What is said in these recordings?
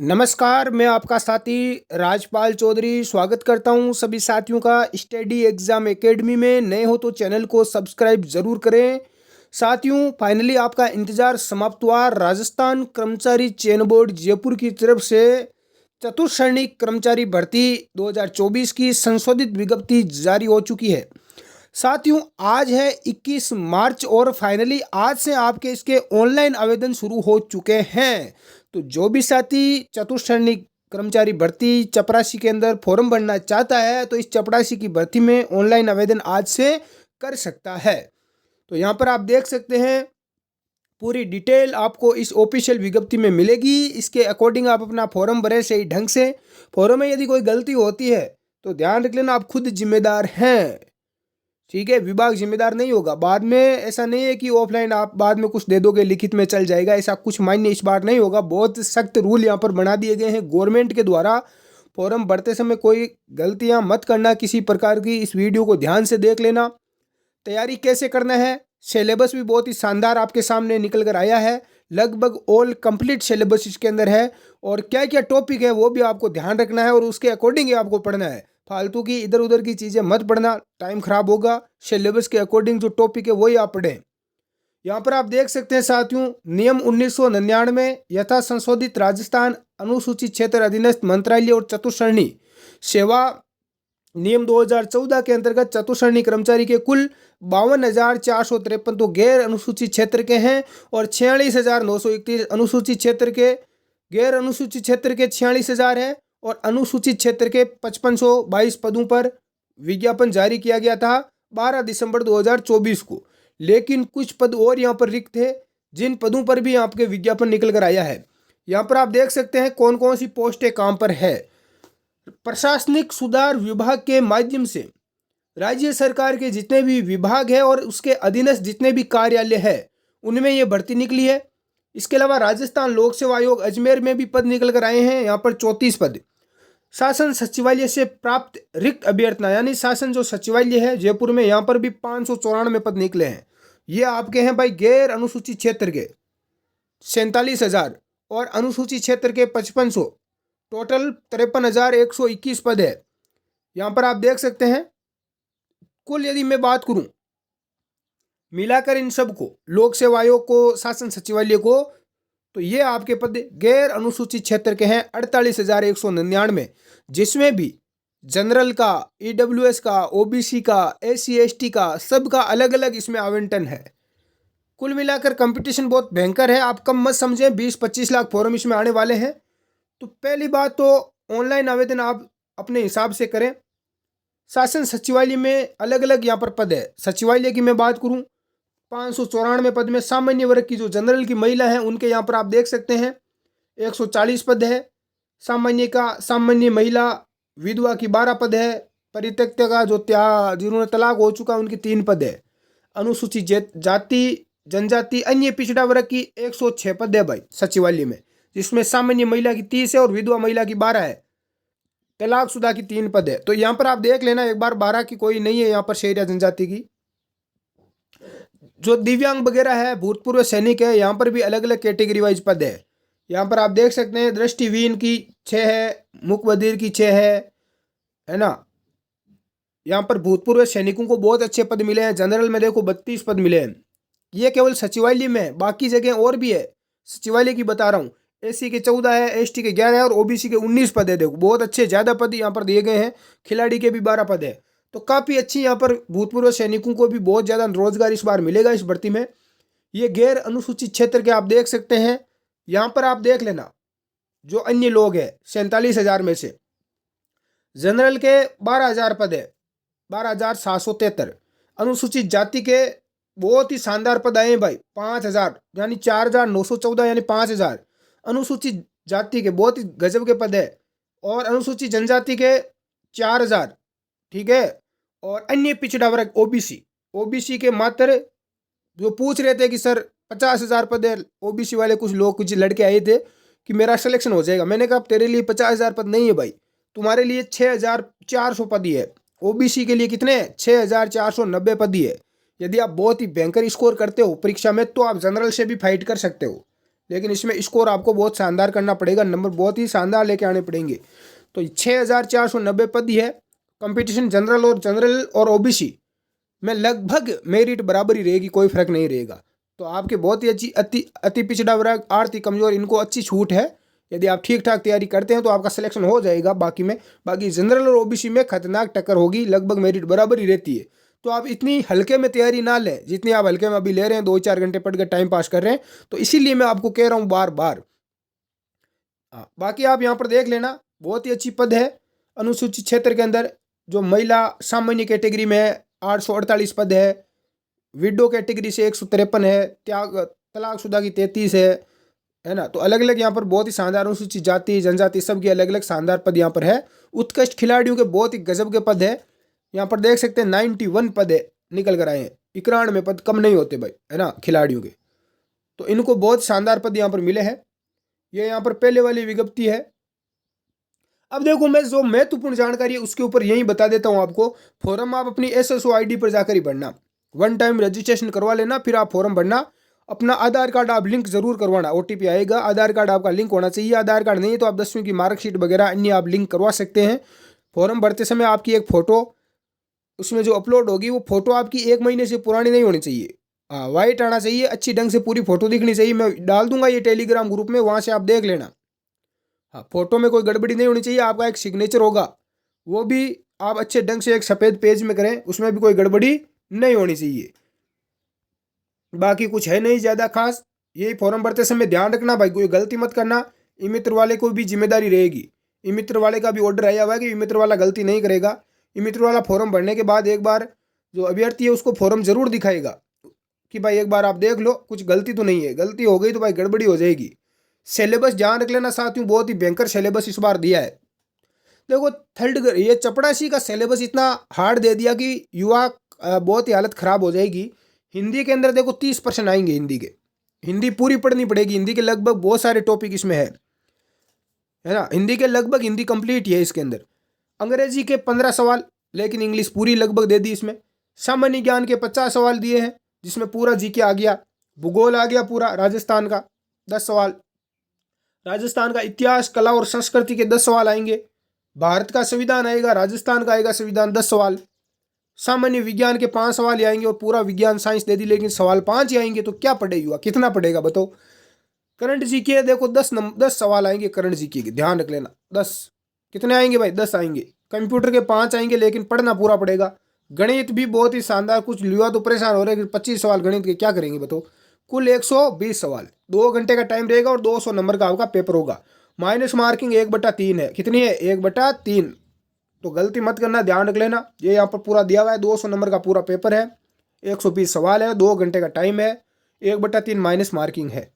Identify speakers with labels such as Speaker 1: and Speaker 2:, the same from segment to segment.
Speaker 1: नमस्कार, मैं आपका साथी राजपाल चौधरी स्वागत करता हूं सभी साथियों का स्टडी एग्जाम एकेडमी में। नए हो तो चैनल को सब्सक्राइब जरूर करें। साथियों, फाइनली आपका इंतजार समाप्त हुआ। राजस्थान कर्मचारी चयन बोर्ड जयपुर की तरफ से चतुश्रेणी कर्मचारी भर्ती 2024 की संशोधित विज्ञप्ति जारी हो चुकी है। साथियों, आज है 21 मार्च और फाइनली आज से आपके इसके ऑनलाइन आवेदन शुरू हो चुके हैं। तो जो भी साथी चतुश्रेणी कर्मचारी भर्ती चपरासी के अंदर फॉर्म भरना चाहता है तो इस चपरासी की भर्ती में ऑनलाइन आवेदन आज से कर सकता है। तो यहाँ पर आप देख सकते हैं पूरी डिटेल आपको इस ऑफिशियल विज्ञप्ति में मिलेगी। इसके अकॉर्डिंग आप अपना फॉर्म भरें सही ढंग से। फॉर्म में यदि कोई गलती होती है तो ध्यान रख लेना, आप खुद जिम्मेदार हैं, ठीक है। विभाग जिम्मेदार नहीं होगा। बाद में ऐसा नहीं है कि ऑफलाइन आप बाद में कुछ दे दोगे लिखित में चल जाएगा, ऐसा कुछ मान्य इस बार नहीं होगा। बहुत सख्त रूल यहाँ पर बना दिए गए हैं गवर्नमेंट के द्वारा। फॉर्म भरते समय कोई गलतियाँ मत करना किसी प्रकार की। इस वीडियो को ध्यान से देख लेना। तैयारी कैसे करना है, सिलेबस भी बहुत ही शानदार आपके सामने निकल कर आया है। लगभग ऑल कंप्लीट सिलेबस इसके अंदर है और क्या क्या टॉपिक है वो भी आपको ध्यान रखना है और उसके अकॉर्डिंग ही आपको पढ़ना है। फालतू की इधर उधर की चीज़ें मत पढ़ना, टाइम खराब होगा। सिलेबस के अकॉर्डिंग जो टॉपिक है वही आप पढ़ें। यहाँ पर आप देख सकते हैं साथियों, नियम 1999 यथा संशोधित राजस्थान अनुसूचित क्षेत्र अधीनस्थ मंत्रालय और चतुश्रेणी सेवा नियम 2014 के अंतर्गत चतुश्रेणी कर्मचारी के कुल 52,453 तो गैर अनुसूचित क्षेत्र के हैं और 46,931 अनुसूचित क्षेत्र के, गैर अनुसूचित क्षेत्र के 46,000 है और अनुसूचित क्षेत्र के 5522 पदों पर विज्ञापन जारी किया गया था 12 दिसंबर 2024 को। लेकिन कुछ पद और यहाँ पर रिक्त थे जिन पदों पर भी आपके विज्ञापन निकल कर आया है। यहाँ पर आप देख सकते हैं कौन कौन सी पोस्टें काम पर है। प्रशासनिक सुधार विभाग के माध्यम से राज्य सरकार के जितने भी विभाग है और उसके अधीनस्थ जितने भी कार्यालय है उनमें ये भर्ती निकली है। इसके अलावा राजस्थान लोक सेवा आयोग अजमेर में भी पद निकल कर आए हैं, यहाँ पर 34 पद। शासन सचिवालय से प्राप्त रिक्त अभ्यर्थना यानी शासन जो सचिवालय है जयपुर में, यहाँ पर भी 594 पद निकले हैं। ये आपके हैं भाई गैर अनुसूचित क्षेत्र के 47,000 और अनुसूचित क्षेत्र के 5500, टोटल 53,121 पद है। यहाँ पर आप देख सकते हैं कुल यदि मैं बात करूं मिलाकर इन सब को, लोक सेवा आयोग को, शासन सचिवालय को, तो ये आपके पद गैर अनुसूचित क्षेत्र के हैं 48,199, जिसमें भी जनरल का, ईडब्ल्यूएस का, ओबीसी का, एससी एसटी का, सबका अलग अलग इसमें आवंटन है। कुल मिलाकर कंपटीशन बहुत भयंकर है, आप कम मत समझें। 20-25 लाख फॉर्म इसमें आने वाले हैं। तो पहली बात तो ऑनलाइन आवेदन आप अपने हिसाब से करें। शासन सचिवालय में अलग अलग यहाँ पर पद है। सचिवालय की मैं बात करूँ 594 पद में सामान्य वर्ग की जो जनरल की महिला है उनके यहाँ पर आप देख सकते हैं 140 पद है। सामान्य का, सामान्य महिला विधवा की 12 पद है। परित्यक्ता का जो जिन्होंने तलाक हो चुका उनकी 3 पद है। अनुसूचित जाति जनजाति अन्य पिछड़ा वर्ग की 106 पद है भाई सचिवालय में, जिसमें सामान्य महिला की 30 है और विधवा महिला की 12 है। तलाकशुदा की 3 पद है। तो यहाँ पर आप देख लेना एक बार, 12 की कोई नहीं है यहाँ पर शहरिया जनजाति की। जो दिव्यांग वगैरह है, भूतपूर्व सैनिक है, यहाँ पर भी अलग अलग कैटेगरी वाइज पद है। यहाँ पर आप देख सकते हैं दृष्टिहीन की 6 है, मूक बधिर की 6 है ना। यहाँ पर भूतपूर्व सैनिकों को बहुत अच्छे पद मिले हैं। जनरल में देखो 32 पद मिले हैं। ये केवल सचिवालय में है, बाकी जगह और भी है। सचिवालय की बता रहा हूँ। एससी के 14 है, एसटी के 11 है और ओबीसी के 19 पद है। देखो बहुत अच्छे, ज़्यादा पद यहाँ पर दिए गए हैं। खिलाड़ी के भी 12 पद है। तो काफ़ी अच्छी यहाँ पर भूतपूर्व सैनिकों को भी बहुत ज़्यादा रोजगार इस बार मिलेगा इस भर्ती में। ये गैर अनुसूचित क्षेत्र के आप देख सकते हैं। यहाँ पर आप देख लेना जो अन्य लोग हैं 47,000 में से जनरल के 12,000 पद है, 12,773। अनुसूचित जाति के बहुत ही शानदार पद आए हैं भाई 5,000 यानी 4,914 यानी 5,000 अनुसूचित जाति के बहुत ही गजब के पद है। और अनुसूचित जनजाति के 4,000, ठीक है। और अन्य पिछड़ा वर्ग ओबीसी के मात्र जो पूछ रहे थे कि सर 50,000 पद है ओबीसी वाले, कुछ लोग कुछ लड़के आए थे कि मेरा सिलेक्शन हो जाएगा। मैंने कहा तेरे लिए 50,000 पद नहीं है भाई, तुम्हारे लिए 6,400 पद ही है। ओबीसी के लिए कितने हैं? 6,490 पद ही है। यदि आप बहुत ही भयंकर स्कोर करते हो परीक्षा में तो आप जनरल से भी फाइट कर सकते हो। लेकिन इसमें स्कोर आपको बहुत शानदार करना पड़ेगा, नंबर बहुत ही शानदार लेके आने पड़ेंगे। तो 6490 पद ही है। कंपटीशन जनरल और ओबीसी में लगभग मेरिट बराबर ही रहेगी, कोई फर्क नहीं रहेगा। तो आपके बहुत ही अच्छी अति पिछड़ा वर्ग, आर्थिक कमजोर, इनको अच्छी छूट है। यदि आप ठीक ठाक तैयारी करते हैं तो आपका सिलेक्शन हो जाएगा। बाकी जनरल और ओबीसी में खतरनाक टक्कर होगी, लगभग मेरिट बराबर ही रहती है। तो आप इतनी हल्के में तैयारी ना लें जितनी आप हल्के में अभी ले रहे हैं, 2-4 घंटे पढ़ कर टाइम पास कर रहे हैं। तो इसीलिए मैं आपको कह रहा हूँ बार बार। बाकी आप यहाँ पर देख लेना, बहुत ही अच्छी पद है अनुसूचित क्षेत्र के अंदर। जो महिला सामान्य कैटेगरी में है 848 पद है, विडो कैटेगरी से 153 है, तलाकशुदा की 33 है ना। तो अलग अलग यहाँ पर बहुत ही शानदार अनुसूचित जाति जनजाति सबके अलग अलग शानदार पद यहाँ पर है। उत्कृष्ट खिलाड़ियों के बहुत ही गजब के पद है, यहाँ पर देख सकते हैं 91 पद है निकल कर आए हैं। 91 पद कम नहीं होते भाई, है ना, खिलाड़ियों के। तो इनको बहुत शानदार पद यहाँ पर मिले हैं। ये यहाँ पर पहले वाली विज्ञप्ति है। अब देखो, मैं जो महत्वपूर्ण जानकारी है उसके ऊपर यही बता देता हूँ आपको। फॉर्म आप अपनी SSO ID पर जाकर ही भरना, 1 टाइम रजिस्ट्रेशन करवा लेना, फिर आप फॉर्म भरना। अपना आधार कार्ड आप लिंक जरूर करवाना, OTP आएगा, आधार कार्ड आपका लिंक होना चाहिए। आधार कार्ड नहीं तो आप 10वीं की मार्कशीट वगैरह अन्य आप लिंक करवा सकते हैं। फॉर्म भरते समय आपकी एक फ़ोटो उसमें जो अपलोड होगी वो फोटो आपकी 1 महीने से पुरानी नहीं होनी चाहिए, वाइट आना चाहिए, अच्छी ढंग से पूरी फोटो दिखनी चाहिए। मैं डाल दूंगा ये टेलीग्राम ग्रुप में, वहाँ से आप देख लेना। हाँ, फोटो में कोई गड़बड़ी नहीं होनी चाहिए। आपका एक सिग्नेचर होगा, वो भी आप अच्छे ढंग से एक सफ़ेद पेज में करें, उसमें भी कोई गड़बड़ी नहीं होनी चाहिए। बाकी कुछ है नहीं ज़्यादा खास। यही फॉर्म भरते समय ध्यान रखना भाई, कोई गलती मत करना। ई मित्र वाले को भी जिम्मेदारी रहेगी। ई मित्र वाले का भी ऑर्डर आया हुआ है कि ई मित्र वाला गलती नहीं करेगा। ई मित्र वाला फॉर्म भरने के बाद एक बार जो अभ्यर्थी है उसको फॉर्म जरूर दिखाएगा कि भाई एक बार आप देख लो कुछ गलती तो नहीं है। गलती हो गई तो भाई गड़बड़ी हो जाएगी। सिलेबस ध्यान रख लेना साथियों, बहुत ही भयंकर सिलेबस इस बार दिया है। देखो ये चपड़ासी का सिलेबस इतना हार्ड दे दिया कि युवा बहुत ही हालत खराब हो जाएगी। हिंदी के अंदर देखो 30% आएंगे हिंदी पूरी पढ़नी पड़ेगी। हिंदी के लगभग बहुत सारे टॉपिक इसमें है ना। हिंदी के लगभग हिंदी कंप्लीट है इसके अंदर। अंग्रेजी के 15 सवाल, लेकिन इंग्लिश पूरी लगभग दे दी इसमें। सामान्य ज्ञान के 50 सवाल दिए हैं, जिसमें पूरा जीके आ गया। भूगोल आ गया पूरा, राजस्थान का 10 सवाल। राजस्थान का इतिहास, कला और संस्कृति के 10 सवाल आएंगे। भारत का संविधान आएगा, राजस्थान का आएगा संविधान, 10 सवाल। सामान्य विज्ञान के 5 सवाल ही आएंगे और पूरा विज्ञान साइंस दे दी, लेकिन सवाल 5 ही आएंगे। तो क्या पढ़े युवा, कितना पढ़ेगा बताओ। करंट जीके देखो 10 सवाल आएंगे करंट जीके के, ध्यान रख लेना। 10 कितने आएंगे भाई, 10 आएंगे। कंप्यूटर के 5 आएंगे, लेकिन पढ़ना पूरा पड़ेगा। गणित भी बहुत ही शानदार। कुछ युवा तो परेशान हो रहे हैं कि 25 सवाल गणित के क्या करेंगे बताओ। कुल 120 सवाल, 2 घंटे का टाइम रहेगा और 200 नंबर का आपका पेपर होगा। माइनस मार्किंग 1/3 है। कितनी है, 1/3। तो गलती मत करना, ध्यान रख लेना। ये यहाँ पर पूरा दिया हुआ है, 200 नंबर का पूरा पेपर है, 120 सवाल है, 2 घंटे का टाइम है, 1/3 माइनस मार्किंग है।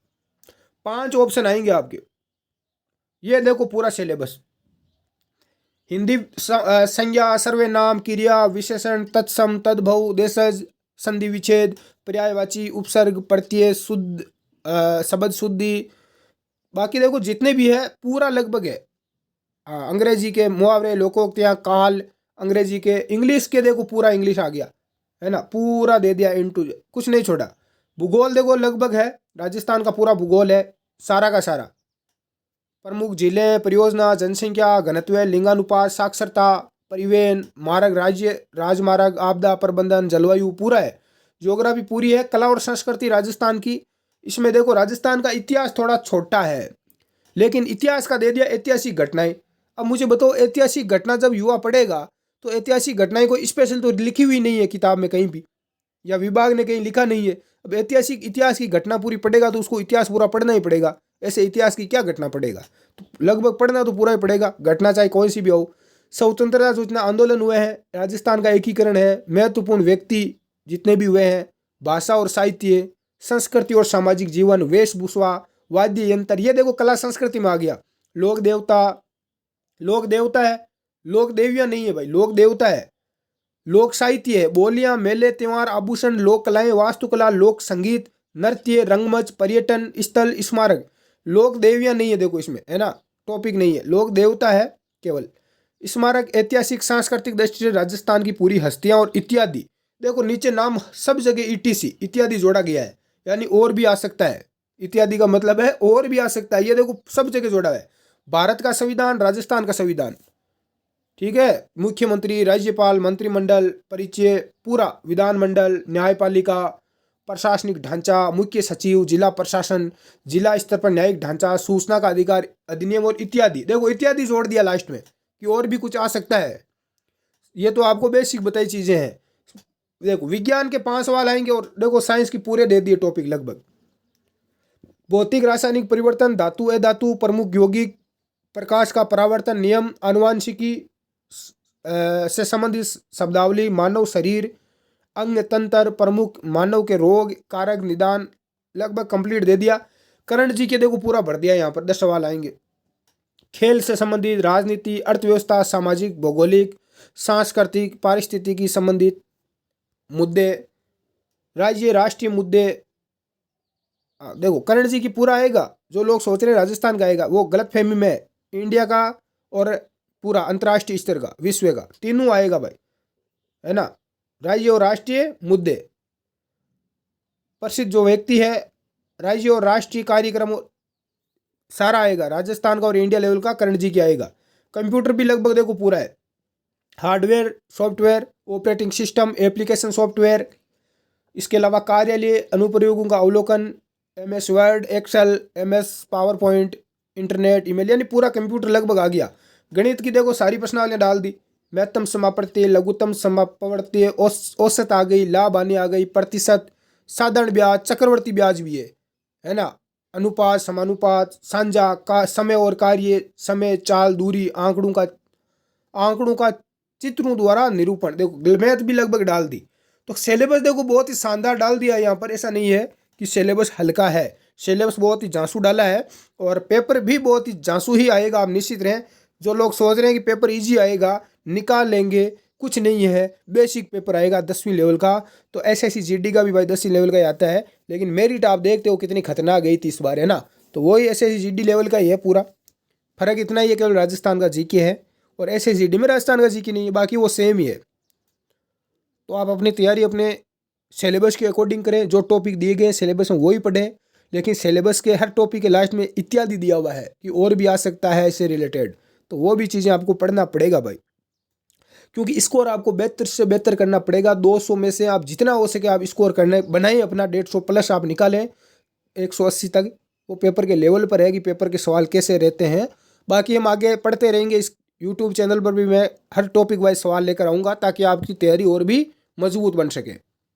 Speaker 1: 5 ऑप्शन आएंगे आपके। ये देखो पूरा सिलेबस। हिंदी संज्ञा, सर्वनाम, क्रिया, विशेषण, तत्सम, तद्भव, देशज, संधि विच्छेद, पर्यायवाची, उपसर्ग, प्रत्यय, शुद्ध, शब्द शुद्धि। बाकी देखो जितने भी है पूरा लगभग है। अंग्रेजी के मुहावरे, लोकोक्तियाँ, काल, अंग्रेजी के, इंग्लिश के देखो पूरा इंग्लिश आ गया है ना, पूरा दे दिया इनटू, कुछ नहीं छोड़ा। भूगोल देखो लगभग है, राजस्थान का पूरा भूगोल है सारा का सारा। प्रमुख जिले, परियोजना, जनसंख्या, घनत्व, लिंगानुपात, साक्षरता, परिवहन, मार्ग, राज्य राजमार्ग, आपदा प्रबंधन, जलवायु पूरा है। ज्योग्राफी पूरी है। कला और संस्कृति राजस्थान की, इसमें देखो राजस्थान का इतिहास थोड़ा छोटा है, लेकिन इतिहास का दे दिया ऐतिहासिक घटनाएं। अब मुझे बताओ, ऐतिहासिक घटना जब युवा पढ़ेगा तो ऐतिहासिक घटनाएं कोई स्पेशल तो लिखी हुई नहीं है किताब में कहीं भी, या विभाग ने कहीं लिखा नहीं है। अब ऐतिहासिक इतिहास की घटना पूरी पढ़ेगा तो उसको इतिहास पूरा पढ़ना ही पड़ेगा। ऐसे इतिहास की क्या घटना पढ़ेगा, तो लगभग पढ़ना तो पूरा ही पड़ेगा, घटना चाहे कोई सी भी हो। स्वतंत्रता सूचना आंदोलन हुए हैं, राजस्थान का एकीकरण है, महत्वपूर्ण व्यक्ति जितने भी हुए हैं, भाषा और साहित्य, संस्कृति और सामाजिक जीवन, वेशभूषा, वाद्य यंत्र। ये देखो कला संस्कृति में आ गया। लोक देवता है, लोक देवियाँ नहीं है भाई, लोक देवता है। लोक साहित्य है, बोलियां, मेले, त्योहार, आभूषण, लोक कलाएं, वास्तुकला, लोक संगीत, नृत्य, रंगमंच, पर्यटन स्थल, स्मारक। लोक देवियाँ नहीं है देखो इसमें, है ना, टॉपिक नहीं है, लोक देवता है केवल। स्मारक, ऐतिहासिक सांस्कृतिक दृष्टि से राजस्थान की पूरी हस्तियां और इत्यादि। देखो नीचे नाम सब जगह ETC इत्यादि जोड़ा गया है, यानी और भी आ सकता है। इत्यादि का मतलब है और भी आ सकता है। ये देखो सब जगह जोड़ा है, भारत का संविधान, राजस्थान का संविधान, ठीक है, मुख्यमंत्री, राज्यपाल, मंत्रिमंडल, परिचय, पूरा विधानमंडल, न्यायपालिका, प्रशासनिक ढांचा, मुख्य सचिव, जिला प्रशासन, जिला स्तर पर न्यायिक ढांचा, सूचना का अधिकार अधिनियम और इत्यादि। देखो इत्यादि जोड़ दिया लास्ट में कि और भी कुछ आ सकता है। ये तो आपको बेसिक बताई चीजें हैं। देखो विज्ञान के 5 सवाल आएंगे और देखो साइंस की पूरे दे दिए टॉपिक लगभग। भौतिक रासायनिक परिवर्तन, धातु अधातु, प्रमुख यौगिक, प्रकाश का परावर्तन नियम, आनुवांशिकी से संबंधित शब्दावली, मानव शरीर, अंग तंत्र, प्रमुख मानव के रोग, कारक, निदान, लगभग कंप्लीट दे दिया। करंट जी के देखो पूरा भर दिया, यहाँ पर 10 सवाल आएंगे। खेल से संबंधित, राजनीति, अर्थव्यवस्था, सामाजिक, भौगोलिक, सांस्कृतिक, पारिस्थितिकी संबंधित मुद्दे, राज्य राष्ट्रीय मुद्दे। देखो करण जी की पूरा आएगा। जो लोग सोच रहे हैं राजस्थान का आएगा वो गलत फहमी में है। इंडिया का और पूरा अंतर्राष्ट्रीय स्तर का, विश्व का, तीनों आएगा भाई, है ना। राज्य और राष्ट्रीय मुद्दे, प्रसिद्ध जो व्यक्ति है, राज्य और राष्ट्रीय कार्यक्रम, सारा आएगा। राजस्थान का और इंडिया लेवल का करण जी की आएगा। कंप्यूटर भी लगभग देखो पूरा है, hardware, software, operating system, application software, इसके अलावा कार्यालय अनुप्रयोगों का अवलोकन, MS Word, Excel, MS PowerPoint, internet, email, यानी पूरा कंप्यूटर लगभग आ गया। गणित की देखो सारी प्रश्नावलियाँ डाल दी। महत्तम समापवर्ती, लघुत्तम समापवर्ती, औसत आ गई, लाभ हानि आ गई, प्रतिशत, साधारण ब्याज, चक्रवर्ती ब्याज भी है ना। अनुपात, समानुपात, साझा का, समय और कार्य, समय, चाल, दूरी, आंकड़ों का चित्रों द्वारा निरूपण। देखो मैथ भी लगभग डाल दी। तो सिलेबस देखो बहुत ही शानदार डाल दिया यहाँ पर। ऐसा नहीं है कि सिलेबस हल्का है, सिलेबस बहुत ही जांसू डाला है और पेपर भी बहुत ही जांसू ही आएगा, आप निश्चित रहें। जो लोग सोच रहे हैं कि पेपर इजी आएगा, निकाल लेंगे, कुछ नहीं है। बेसिक पेपर आएगा 10वीं लेवल का। तो SSC GD का भी भाई 10वीं लेवल का ही आता है, लेकिन मेरिट आप देखते हो कितनी खतरनाक गई थी इस बार, है ना। तो वही SSC GD लेवल का ही है पूरा। फर्क इतना ही है केवल राजस्थान का GK है और SSC GD में राजस्थान का GK नहीं है, बाकी वो सेम ही है। तो आप अपनी तैयारी अपने सिलेबस के अकॉर्डिंग करें। जो टॉपिक दिए गए सिलेबस में वही पढ़ें, लेकिन सिलेबस के हर टॉपिक के लास्ट में इत्यादि दिया हुआ है कि और भी आ सकता है इससे रिलेटेड। तो वो भी चीज़ें आपको पढ़ना पड़ेगा भाई, क्योंकि स्कोर आपको बेहतर से बेहतर करना पड़ेगा। 200 में से आप जितना हो सके आप स्कोर करने बनाएं अपना, 150 प्लस आप निकालें 180 तक। वो पेपर के लेवल पर है कि पेपर के सवाल कैसे रहते हैं। बाकी हम आगे पढ़ते रहेंगे। इस यूट्यूब चैनल पर भी मैं हर टॉपिक वाइज सवाल लेकर आऊँगा ताकि आपकी तैयारी और भी मजबूत बन सके।